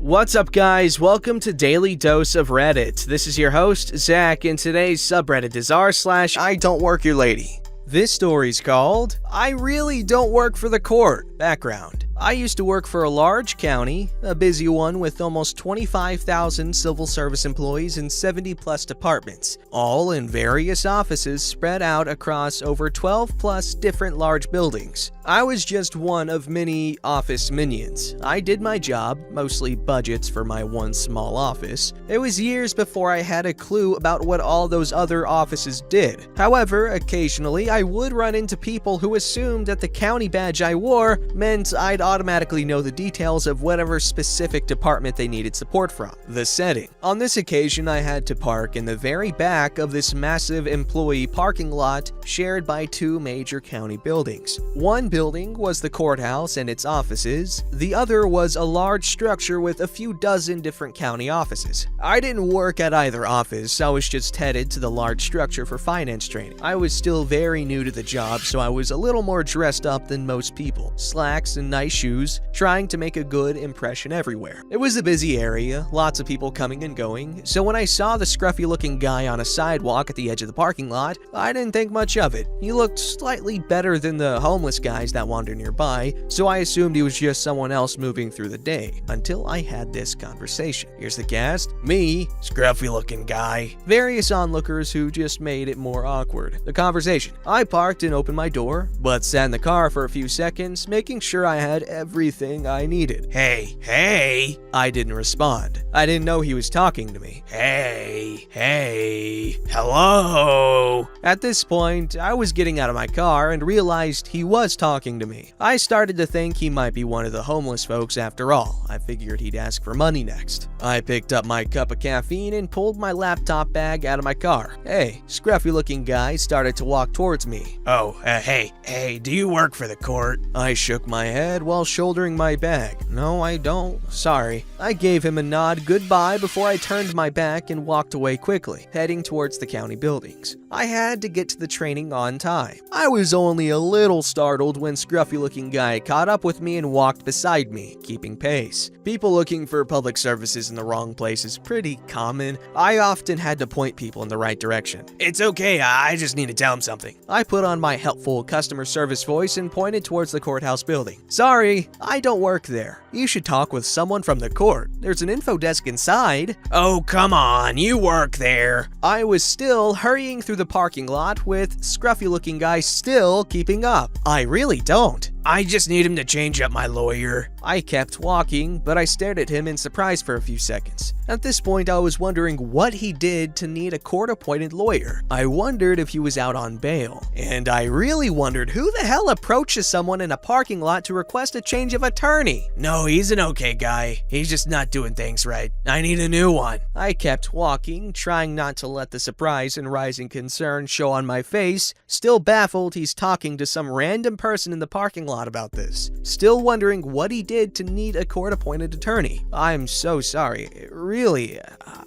What's up, guys? Welcome to Daily Dose of Reddit. This is your host, Zach, and today's subreddit is r/IDontWorkHereLady. This story's called, I Really Don't Work for the Court. Background. I used to work for a large county, a busy one with almost 25,000 civil service employees and 70-plus departments, all in various offices spread out across over 12-plus different large buildings. I was just one of many office minions. I did my job, mostly budgets for my one small office. It was years before I had a clue about what all those other offices did. However, occasionally I would run into people who assumed that the county badge I wore meant I'd automatically know the details of whatever specific department they needed support from. The setting. On this occasion, I had to park in the very back of this massive employee parking lot shared by two major county buildings. One building was the courthouse and its offices. The other was a large structure with a few dozen different county offices. I didn't work at either office. I was just headed to the large structure for finance training. I was still very new to the job, so I was a little more dressed up than most people. Slacks and nice shoes, trying to make a good impression everywhere. It was a busy area, lots of people coming and going, so when I saw the scruffy-looking guy on a sidewalk at the edge of the parking lot, I didn't think much of it. He looked slightly better than the homeless guys that wander nearby, so I assumed he was just someone else moving through the day, until I had this conversation. Here's the cast: me, scruffy-looking guy, various onlookers who just made it more awkward. The conversation. I parked and opened my door, but sat in the car for a few seconds, making sure I had everything I needed. Hey. I didn't respond. I didn't know he was talking to me. Hey, hello. At this point, I was getting out of my car and realized he was talking to me. I started to think he might be one of the homeless folks after all. I figured he'd ask for money next. I picked up my cup of caffeine and pulled my laptop bag out of my car. Hey, scruffy-looking guy started to walk towards me. Hey, do you work for the court? I shook my head while shouldering my bag. No, I don't. Sorry. I gave him a nod goodbye before I turned my back and walked away quickly, heading towards the county buildings. I had to get to the training on time. I was only a little startled when scruffy-looking guy caught up with me and walked beside me, keeping pace. People looking for public services in the wrong place is pretty common. I often had to point people in the right direction. It's okay, I just need to tell him something. I put on my helpful customer service voice and pointed towards the courthouse building. Sorry, I don't work there. You should talk with someone from the court. There's an info desk inside. Oh, come on, you work there. I was still hurrying through the parking lot with scruffy-looking guy still keeping up. I really don't. I just need him to change up my lawyer. I kept walking, but I stared at him in surprise for a few seconds. At this point, I was wondering what he did to need a court-appointed lawyer. I wondered if he was out on bail. And I really wondered who the hell approaches someone in a parking lot to request a change of attorney. No, he's an okay guy. He's just not doing things right. I need a new one. I kept walking, trying not to let the surprise and rising concern show on my face. Still baffled he's talking to some random person in the parking lot about this. Still wondering what he did to need a court-appointed attorney. I'm so sorry. Really,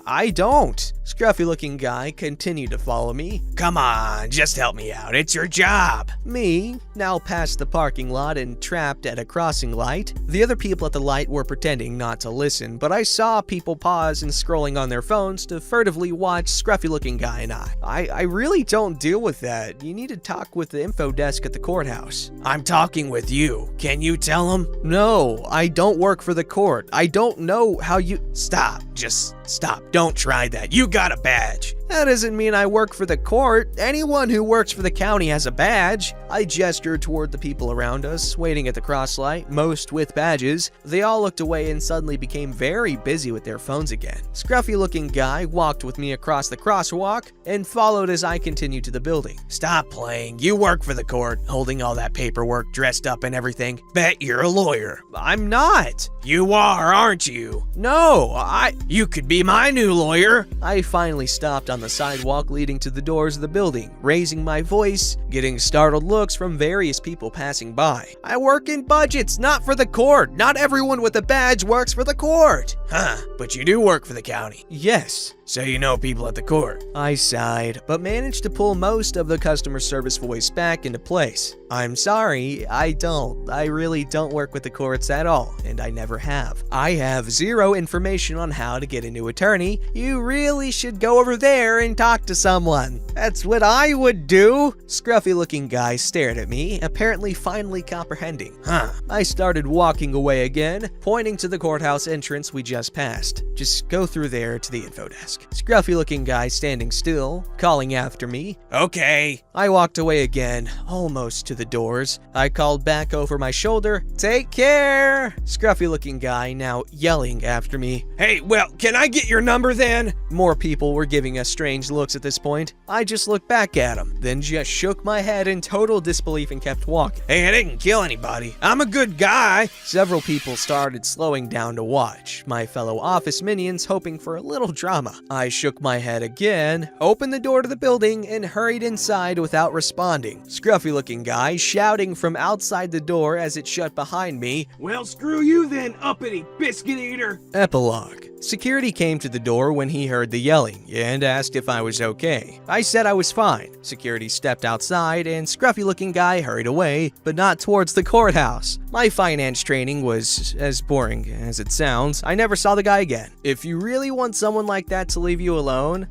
I don't. Scruffy-looking guy continued to follow me. Come on, just help me out. It's your job. Me, now past the parking lot and trapped at a crossing light. The other people at the light were pretending not to listen, but I saw people pause and scrolling on their phones to furtively watch scruffy-looking guy and I really don't deal with that. You need to talk with the info desk at the courthouse. I'm talking with you. Can you tell him? No, I don't work for the court. I don't know how you... Stop. Just stop. Don't try that. You got a badge. That doesn't mean I work for the court. Anyone who works for the county has a badge. I gestured toward the people around us, waiting at the crosslight, most with badges. They all looked away and suddenly became very busy with their phones again. Scruffy-looking guy walked with me across the crosswalk and followed as I continued to the building. Stop playing. You work for the court, holding all that paperwork, dressed up and everything. Bet you're a lawyer. I'm not. You are, aren't you? No, You could be my new lawyer. I finally stopped on the sidewalk leading to the doors of the building, raising my voice, getting startled looks from various people passing by. I work in budgets, not for the court. Not everyone with a badge works for the court. Huh, but you do work for the county. Yes. So you know people at the court. I sighed, but managed to pull most of the customer service voice back into place. I'm sorry, I don't. I really don't work with the courts at all, and I never have. I have zero information on how to get a new attorney. You really should go over there and talk to someone. That's what I would do. Scruffy-looking guy stared at me, apparently finally comprehending. Huh. I started walking away again, pointing to the courthouse entrance we just passed. Just go through there to the info desk. Scruffy-looking guy standing still, calling after me. Okay. I walked away again, almost to the doors. I called back over my shoulder, "Take care!" Scruffy-looking guy now yelling after me. Hey, well, can I get your number then? More people were giving us strange looks at this point. I just looked back at him, then just shook my head in total disbelief and kept walking. Hey, I didn't kill anybody. I'm a good guy. Several people started slowing down to watch, my fellow office minions hoping for a little drama. I shook my head again, opened the door to the building, and hurried inside without responding. Scruffy-looking guy shouting from outside the door as it shut behind me. Well, screw you then, uppity biscuit eater. Epilogue. Security came to the door when he heard the yelling and asked if I was okay. I said I was fine. Security stepped outside and scruffy-looking guy hurried away, but not towards the courthouse. My finance training was as boring as it sounds. I never saw the guy again. If you really want someone like that to leave you alone,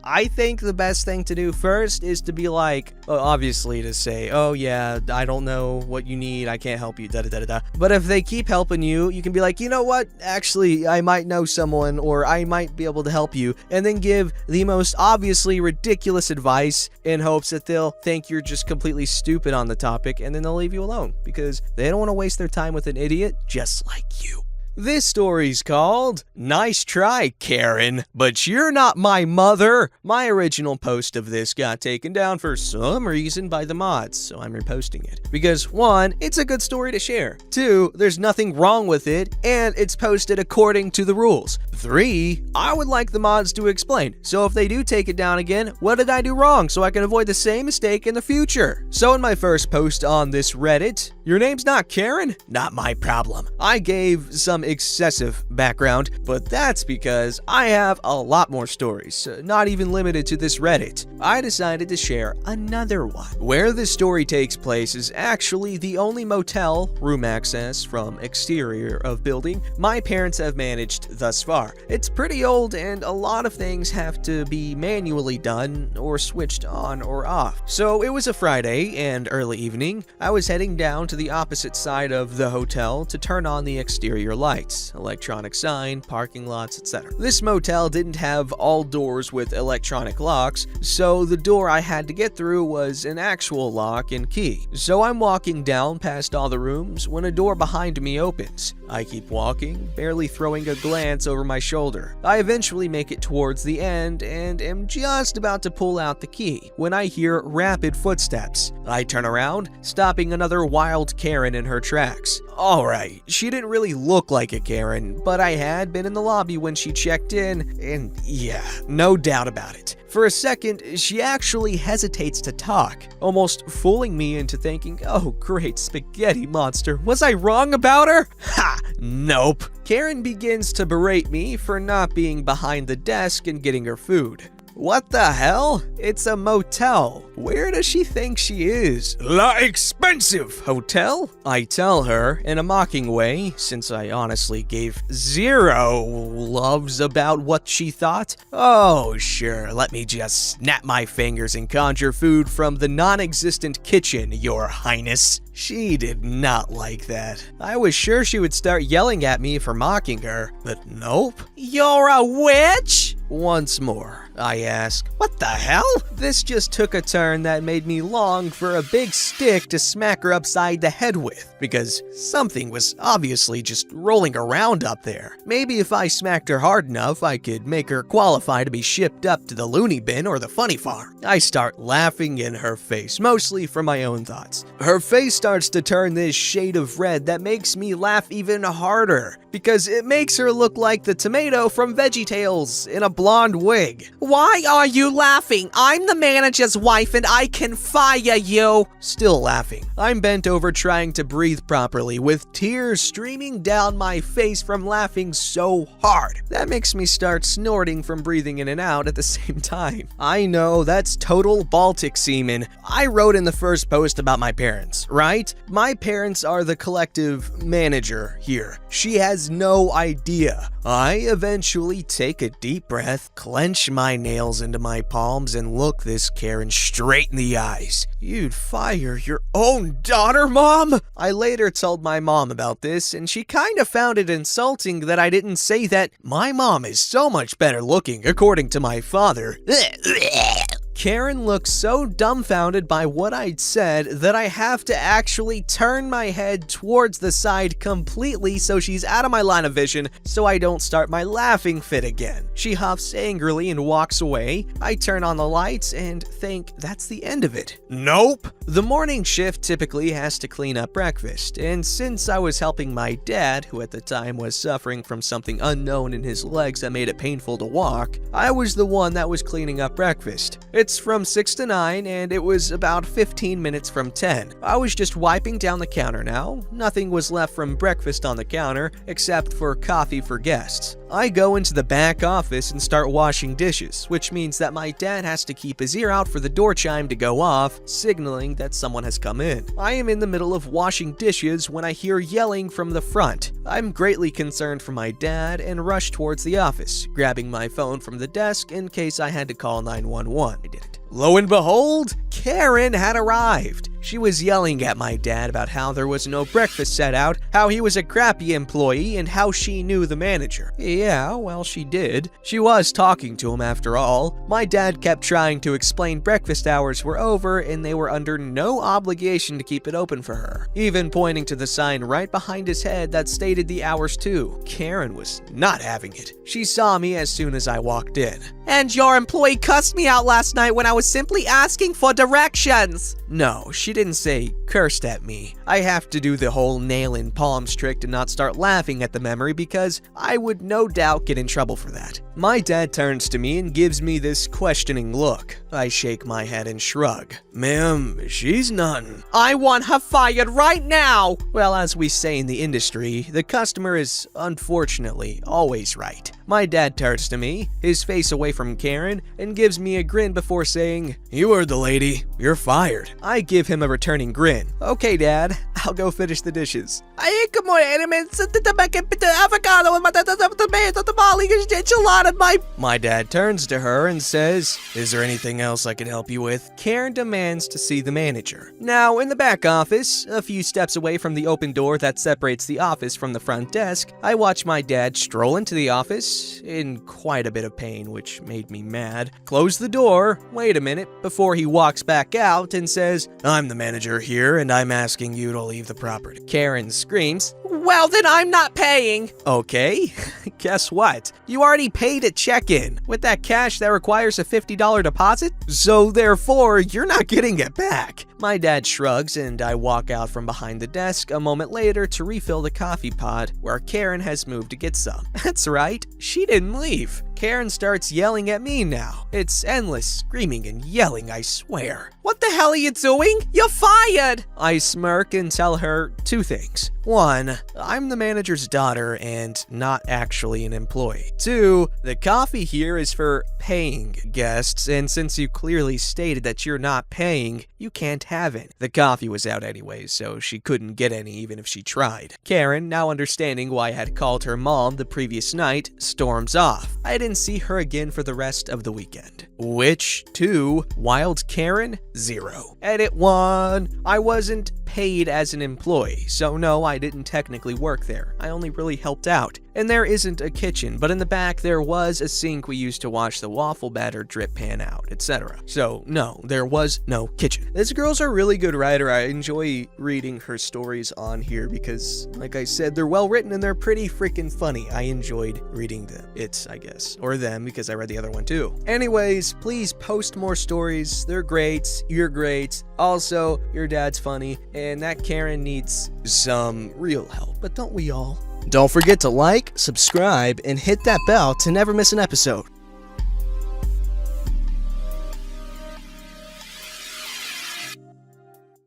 I think the best thing to do first is to be like, obviously to say, oh yeah, I don't know what you need, I can't help you, da-da-da-da-da. But if they keep helping you, you can be like, you know what, actually, I might know someone, or I might be able to help you, and then give the most obviously ridiculous advice in hopes that they'll think you're just completely stupid on the topic, and then they'll leave you alone, because they don't want to waste their time with an idiot just like you. This story's called Nice Try, Karen, but you're not my mother. My original post of this got taken down for some reason by the mods, so I'm reposting it. Because 1, it's a good story to share. 2, there's nothing wrong with it, and it's posted according to the rules. 3, I would like the mods to explain. So if they do take it down again, what did I do wrong so I can avoid the same mistake in the future? So in my first post on this Reddit, your name's not Karen? Not my problem. I gave some excessive background, but that's because I have a lot more stories, not even limited to this Reddit. I decided to share another one. Where this story takes place is actually the only motel, room access from exterior of building, my parents have managed thus far. It's pretty old and a lot of things have to be manually done or switched on or off. So it was a Friday and early evening. I was heading down to the opposite side of the hotel to turn on the exterior lights. Electronic sign, parking lots, etc. This motel didn't have all doors with electronic locks, so the door I had to get through was an actual lock and key. So I'm walking down past all the rooms when a door behind me opens. I keep walking, barely throwing a glance over my shoulder. I eventually make it towards the end and am just about to pull out the key when I hear rapid footsteps. I turn around, stopping another wild Karen in her tracks. Alright, she didn't really look like a Karen, but I had been in the lobby when she checked in, and yeah, no doubt about it. For a second, she actually hesitates to talk, almost fooling me into thinking, oh great spaghetti monster, was I wrong about her? Ha! Nope. Karen begins to berate me for not being behind the desk and getting her food. What the hell? It's a motel. Where does she think she is? La expensive Hotel? I tell her in a mocking way, since I honestly gave zero loves about what she thought. Oh, sure, let me just snap my fingers and conjure food from the non-existent kitchen, Your Highness. She did not like that. I was sure she would start yelling at me for mocking her, but nope. You're a witch? Once more, I ask, what the hell? This just took a turn that made me long for a big stick to smack her upside the head with, because something was obviously just rolling around up there. Maybe if I smacked her hard enough, I could make her qualify to be shipped up to the loony bin or the funny farm. I start laughing in her face, mostly from my own thoughts. Her face starts to turn this shade of red that makes me laugh even harder, because it makes her look like the tomato from VeggieTales in a blonde wig. Why are you laughing? I'm the manager's wife and I can fire you. Still laughing. I'm bent over trying to breathe properly with tears streaming down my face from laughing so hard. That makes me start snorting from breathing in and out at the same time. I know, that's total Baltic semen. I wrote in the first post about my parents, right? My parents are the collective manager here. She has no idea. I eventually take a deep breath, clench my nails into my palms, and look this Karen straight in the eyes. You'd fire your own daughter, Mom? I later told my mom about this, and she kind of found it insulting that I didn't say that my mom is so much better looking, according to my father. Karen looked so dumbfounded by what I'd said that I have to actually turn my head towards the side completely so she's out of my line of vision so I don't start my laughing fit again. She huffs angrily and walks away. I turn on the lights and think that's the end of it. Nope! The morning shift typically has to clean up breakfast, and since I was helping my dad, who at the time was suffering from something unknown in his legs that made it painful to walk, I was the one that was cleaning up breakfast. It's from 6 to 9, and it was about 15 minutes from 10. I was just wiping down the counter now. Nothing was left from breakfast on the counter, except for coffee for guests. I go into the back office and start washing dishes, which means that my dad has to keep his ear out for the door chime to go off, signaling that someone has come in. I am in the middle of washing dishes when I hear yelling from the front. I'm greatly concerned for my dad and rush towards the office, grabbing my phone from the desk in case I had to call 911. I didn't. Lo and behold, Karen had arrived. She was yelling at my dad about how there was no breakfast set out, how he was a crappy employee, and how she knew the manager. Yeah, well, she did. She was talking to him after all. My dad kept trying to explain breakfast hours were over and they were under no obligation to keep it open for her, even pointing to the sign right behind his head that stated the hours too. Karen was not having it. She saw me as soon as I walked in. And your employee cussed me out last night when I was simply asking for directions. No, she didn't say cursed at me. I have to do the whole nail in palms trick to not start laughing at the memory because I would no doubt get in trouble for that. My dad turns to me and gives me this questioning look. I shake my head and shrug. Ma'am, she's none. I want her fired right now. Well, as we say in the industry, the customer is unfortunately always right. My dad turns to me, his face away from Karen, and gives me a grin before saying, "You heard the lady. You're fired." I give him a returning grin. Okay, Dad, I'll go finish the dishes. My dad turns to her and says, "Is there anything else I can help you with?" Karen demands to see the manager. Now, in the back office, a few steps away from the open door that separates the office from the front desk, I watch my dad stroll into the office, in quite a bit of pain, which made me mad, close the door, wait a minute, before he walks back out and says, "I'm the manager here and I'm asking you to leave the property." Karen screams, Well, then I'm not paying. "Okay, guess what? You already paid at check-in. With that cash, that requires a $50 deposit, so therefore, you're not getting it back." My dad shrugs and I walk out from behind the desk a moment later to refill the coffee pot where Karen has moved to get some. That's right, she didn't leave. Karen starts yelling at me now. It's endless screaming and yelling, I swear. What the hell are you doing? You're fired! I smirk and tell her two things. One, I'm the manager's daughter and not actually an employee. Two, the coffee here is for paying guests, and since you clearly stated that you're not paying, you can't have it. The coffee was out anyway, so she couldn't get any even if she tried. Karen, now understanding why I had called her mom the previous night, storms off. I didn't see her again for the rest of the weekend. Which, two, Wild Karen, 0. Edit 1. I wasn't paid as an employee, so no, I didn't technically work there. I only really helped out. And there isn't a kitchen, but in the back there was a sink we used to wash the waffle batter drip pan out, etc. So no, there was no kitchen. This girl's a really good writer. I enjoy reading her stories on here because, like I said, they're well written and they're pretty freaking funny. I enjoyed reading them. It's, I guess, or them because I read the other one too. Anyways, please post more stories. They're great. You're great. Also, your dad's funny, and that Karen needs some real help. But don't we all? Don't forget to like, subscribe, and hit that bell to never miss an episode.